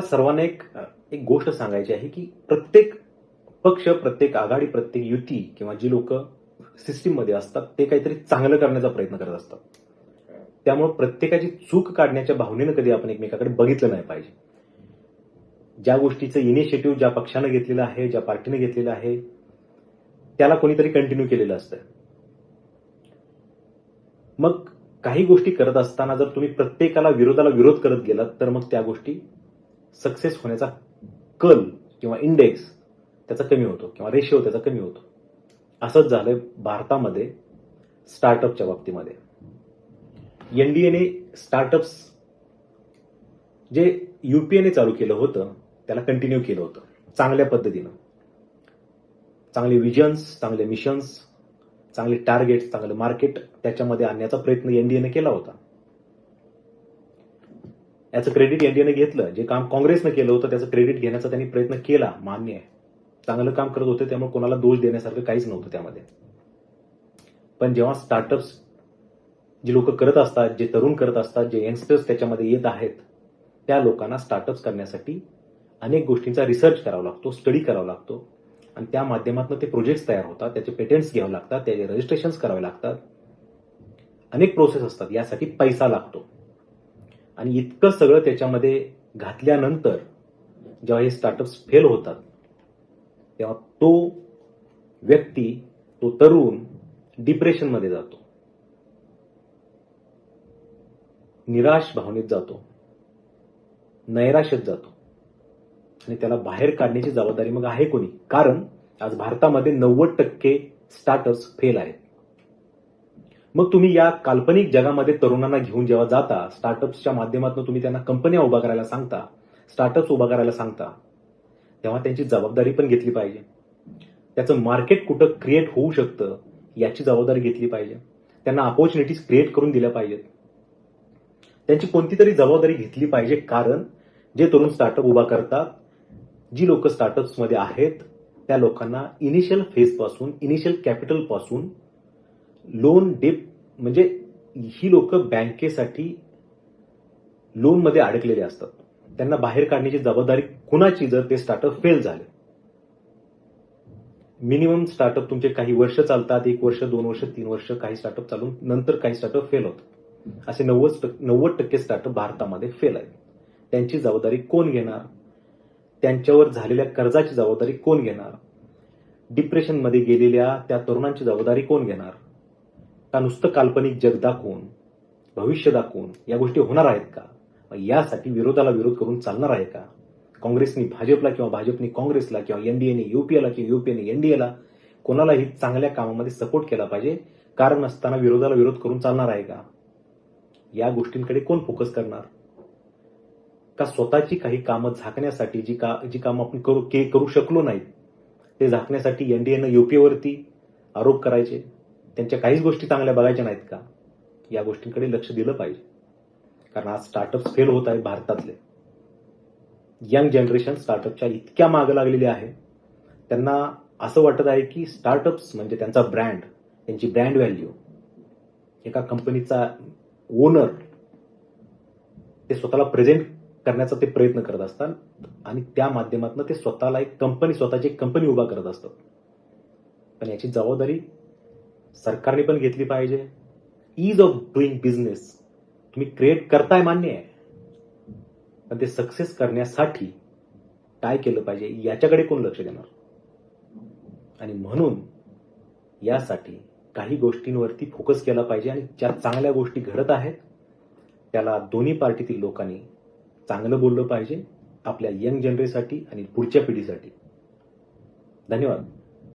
सर्वांना एक गोष्ट सांगायची आहे की प्रत्येक पक्ष, प्रत्येक आघाडी, प्रत्येक युती किंवा जी लोक सिस्टीममध्ये असतात ते काहीतरी चांगलं करण्याचा प्रयत्न करत असतात. त्यामुळे प्रत्येकाची चूक काढण्याच्या भावनेनं कधी आपण एकमेकाकडे बघितलं नाही पाहिजे. ज्या गोष्टीचं इनिशिएटिव्ह ज्या पक्षानं घेतलेलं आहे, ज्या पार्टीने घेतलेलं आहे, त्याला कोणीतरी कंटिन्यू केलेलं असतं. मग काही गोष्टी करत असताना जर तुम्ही प्रत्येकाला विरोधाला विरोध करत गेलात तर मग त्या गोष्टी सक्सेस होण्याचा कल किंवा इंडेक्स त्याचा कमी होतो किंवा रेशिओ त्याचा कमी होतो. असंच झालंय भारतामध्ये स्टार्टअपच्या बाबतीमध्ये. एनडीएने स्टार्टअप्स जे युपीएने चालू केलं होतं त्याला कंटिन्यू केलं होतं चांगल्या पद्धतीनं. चांगले विजन्स, चांगले मिशन्स, चांगले टार्गेट, चांगलं मार्केट त्याच्यामध्ये आणण्याचा प्रयत्न एनडीएने केला होता. याचं क्रेडिट एनडीएने घेतलं. जे काम काँग्रेसनं केलं होतं त्याचं क्रेडिट घेण्याचा त्यांनी प्रयत्न केला, मान्य आहे. चांगलं काम करत होते त्यामुळे कोणाला दोष देण्यासारखं काहीच नव्हतं त्यामध्ये. पण जेव्हा स्टार्टअप्स जी लोक करत असतात, जे तरुण करत असतात, जे यंगस्टर्स त्याच्यामध्ये येत आहेत, त्या लोकांना स्टार्टअप्स करण्यासाठी अनेक गोष्टींचा रिसर्च करावा लागतो, स्टडी करावा लागतो आणि त्या माध्यमातून ते प्रोजेक्ट्स तयार होतात, त्याचे पेटंट्स घ्यावे लागतात, त्याचे रजिस्ट्रेशन्स करावे लागतात. अनेक प्रोसेस असतात. यासाठी पैसा लागतो आणि इतकं सगळं त्याच्यामध्ये घातल्यानंतर जेव्हा हे स्टार्टअप्स फेल होतात तेव्हा तो व्यक्ती, तो तरुण डिप्रेशनमध्ये जातो, निराश भावनेत जातो, नैराश्यात जातो आणि त्याला बाहेर काढण्याची जबाबदारी मग आहे कोणी? कारण आज भारतामध्ये 90% स्टार्टअप्स फेल आहेत. मग तुम्ही या काल्पनिक जगामध्ये तरुणांना घेऊन जेव्हा जाता, स्टार्टअप्सच्या माध्यमातून तुम्ही त्यांना कंपन्या उभा करायला सांगता, स्टार्टअप्स उभा करायला सांगता, तेव्हा त्यांची जबाबदारी पण घेतली पाहिजे. त्याचं मार्केट कुठं क्रिएट होऊ शकतं याची जबाबदारी घेतली पाहिजे. त्यांना अपॉर्च्युनिटीज क्रिएट करून दिल्या पाहिजेत. त्यांची कोणती तरी जबाबदारी घेतली पाहिजे. कारण जे तरुण स्टार्टअप उभा करतात, जी लोक स्टार्टअप्समध्ये आहेत, त्या लोकांना इनिशियल फेजपासून, इनिशियल कॅपिटलपासून लोन डेप म्हणजे ही लोक बँकेसाठी लोनमध्ये अडकलेले असतात. त्यांना बाहेर काढण्याची जबाबदारी कुणाची जर ते स्टार्टअप फेल झाले? मिनिमम स्टार्टअप तुमचे काही वर्ष चालतात, 1 वर्ष, 2 वर्ष, 3 वर्ष, काही स्टार्टअप चालून नंतर काही स्टार्टअप फेल होतात. असे 90% स्टार्टअप भारतामध्ये फेल आहेत. त्यांची जबाबदारी कोण घेणार? त्यांच्यावर झालेल्या कर्जाची जबाबदारी कोण घेणार? डिप्रेशनमध्ये गेलेल्या त्या तरुणांची जबाबदारी कोण घेणार? का नुसतं काल्पनिक जग दाखवून, भविष्य दाखवून या गोष्टी होणार आहेत का? यासाठी विरोधाला विरोध करून चालणार आहे का? काँग्रेसनी भाजपला किंवा भाजपने काँग्रेसला किंवा एनडीएने युपीएला किंवा युपीएने एनडीएला कोणालाही चांगल्या कामामध्ये सपोर्ट केला पाहिजे. कारण असताना विरोधाला विरोध करून चालणार आहे का? या गोष्टींकडे कोण फोकस करणार? का स्वतःची काही कामं झाकण्यासाठी जी कामं आपण करू शकलो नाहीत ते झाकण्यासाठी एनडीएनं युपीएवरती आरोप करायचे? त्यांच्या काहीच गोष्टी चांगल्या बघायच्या नाहीत का? या गोष्टींकडे लक्ष दिलं पाहिजे. कारण आज स्टार्टअप्स फेल होत आहेत भारतातले. यंग जनरेशन स्टार्टअपच्या इतक्या मागं लागलेली आहे, त्यांना असं वाटत आहे की स्टार्टअप्स म्हणजे त्यांचा ब्रँड, त्यांची ब्रँड व्हॅल्यू. एका कंपनीचा ओनर ते स्वतःला प्रेझेंट करण्याचा ते प्रयत्न करत असतात आणि त्या माध्यमातून ते स्वतःला स्वतःची एक कंपनी उभा करत असतात. पण याची जबाबदारी सरकारने पण घेतली पाहिजे. ईज ऑफ डुईंग बिझनेस तुम्ही क्रिएट करताय, मान्य आहे, पण ते सक्सेस करण्यासाठी काय केलं पाहिजे याच्याकडे कोण लक्ष देणार? आणि म्हणून यासाठी काही गोष्टींवरती फोकस केला पाहिजे आणि ज्या चांगल्या गोष्टी घडत आहेत त्याला दोन्ही पार्टीतील लोकांनी चांगलं बोललं पाहिजे आपल्या यंग जनरेशनसाठी आणि पुढच्या पिढीसाठी. धन्यवाद.